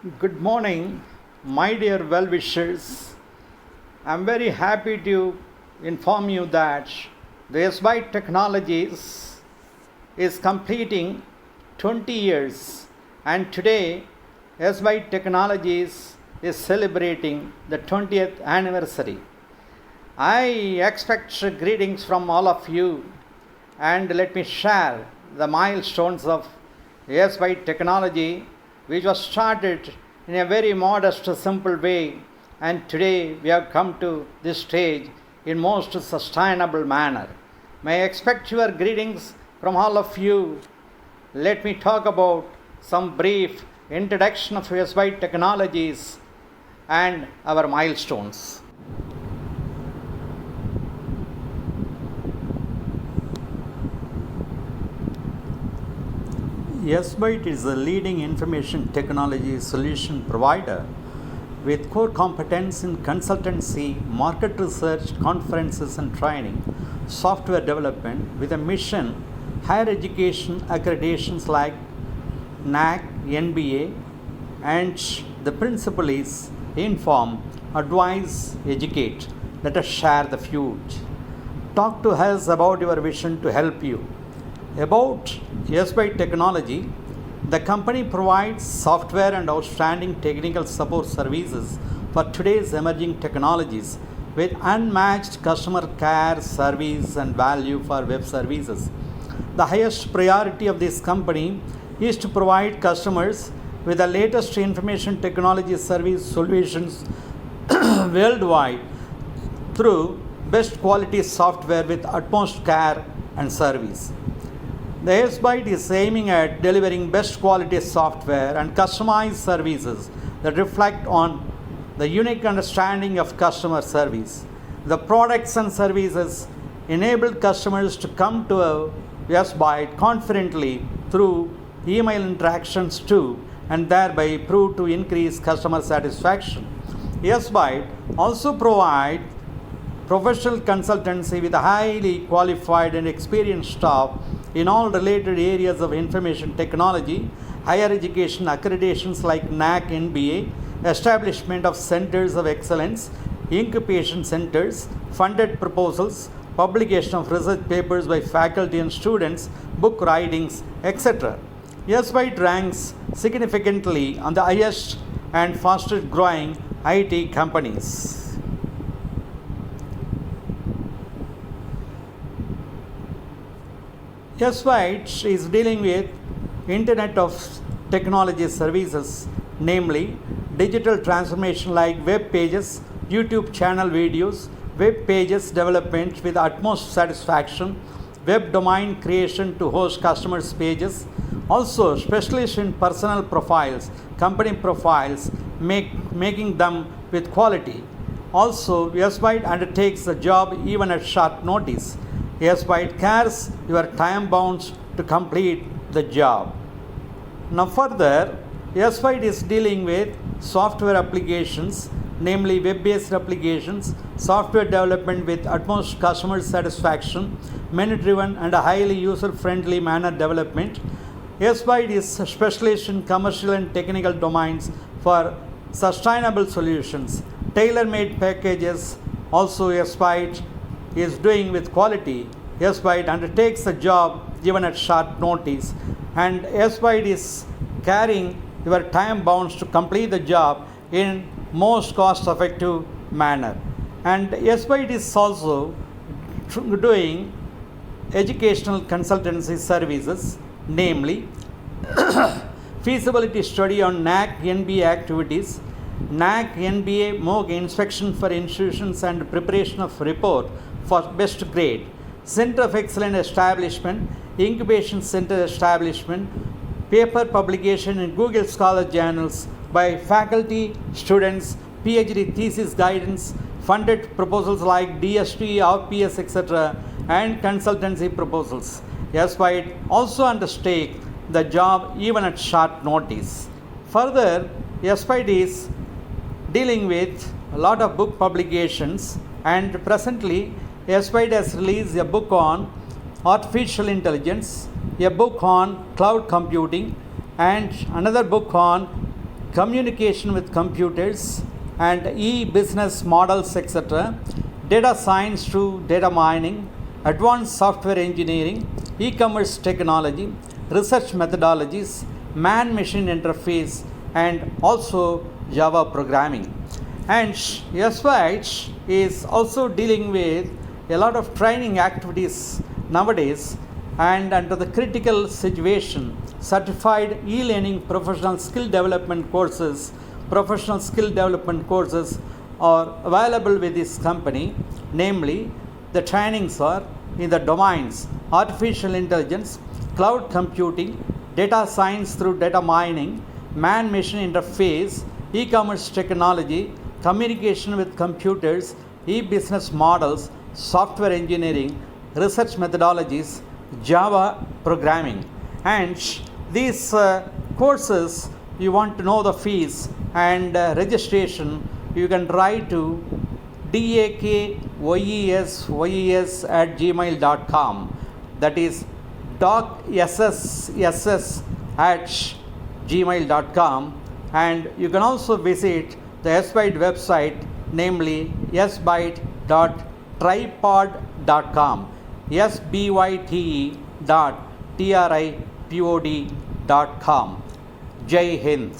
Good morning, my dear well wishers. I'm very happy to inform you that the SBITE Technologies is completing 20 years, and today SBITE Technologies is celebrating the 20th anniversary. I expect greetings from all of you, and let me share the milestones of SBITE Technology, which was started in a very modest, simple way, and today we have come to this stage in most sustainable manner. May I expect your greetings from all of you. Let me talk about some brief introduction of SBITE Technologies and our milestones. SBITE is a leading information technology solution provider with core competence in consultancy, market research, conferences and training, software development with a mission higher education accreditations like NAAC, NBA, and the principle is inform, advise, educate. Let us share the future. Talk to us about your vision to help you. About SBITE Technology, the company provides software and outstanding technical support services for today's emerging technologies with unmatched customer care, service, and value for web services. The highest priority of this company is to provide customers with the latest information technology service solutions worldwide through best quality software with utmost care and service. The SBITE is aiming at delivering best quality software and customized services that reflect on the unique understanding of customer service. The products and services enable customers to come to SBITE confidently through email interactions too, and thereby prove to increase customer satisfaction. SBITE also provides professional consultancy with a highly qualified and experienced staff in all related areas of information technology, higher education accreditations like NAAC, NBA, establishment of centers of excellence, incubation centers, funded proposals, publication of research papers by faculty and students, book writings, etc. SBITE ranks significantly on the highest and fastest growing IT companies. SBITE is dealing with Internet of Technology services, namely digital transformation like web pages, YouTube channel videos, web pages development with utmost satisfaction, web domain creation to host customers' pages, also specialist in personal profiles, company profiles, making them with quality. Also, SBITE undertakes the job even at short notice. SBITE cares your time bounds to complete the job. Now further, SBITE is dealing with software applications, namely web-based applications, software development with utmost customer satisfaction, menu-driven and a highly user-friendly manner development. SBITE is a specialist in commercial and technical domains for sustainable solutions, tailor-made packages. Also, SBITE is doing with quality. SBITE undertakes the job given at short notice, and SBITE is carrying your time bounds to complete the job in most cost effective manner. And SBITE is also doing educational consultancy services, namely feasibility study on NAAC NBA activities, NAAC NBA MOOC inspection for institutions and preparation of report for best grade, Center of Excellence establishment, incubation center establishment, paper publication in Google Scholar journals by faculty, students, PhD thesis guidance, funded proposals like DST, RPS, etc., and consultancy proposals. SBITE also undertake the job even at short notice. Further, SBITE is dealing with a lot of book publications, and presently SBITE has released a book on artificial intelligence, a book on cloud computing, and another book on communication with computers, and e-business models, etc., data science through data mining, advanced software engineering, e-commerce technology, research methodologies, man-machine interface, and also Java programming. And SWITE is also dealing with a lot of training activities nowadays, and under the critical situation, certified e-learning professional skill development courses are available with this company. Namely, the trainings are in the domains artificial intelligence, cloud computing, data science through data mining, man-machine interface, e-commerce technology, communication with computers, e-business models, software engineering, research methodologies, Java programming. And these courses, you want to know the fees and registration, you can write to dakyes@gmail.com. That is docsss@gmail.com. And you can also visit the SByte website, namely sbyte.tripod.com, sbyte.tripod.com. Jai Hind.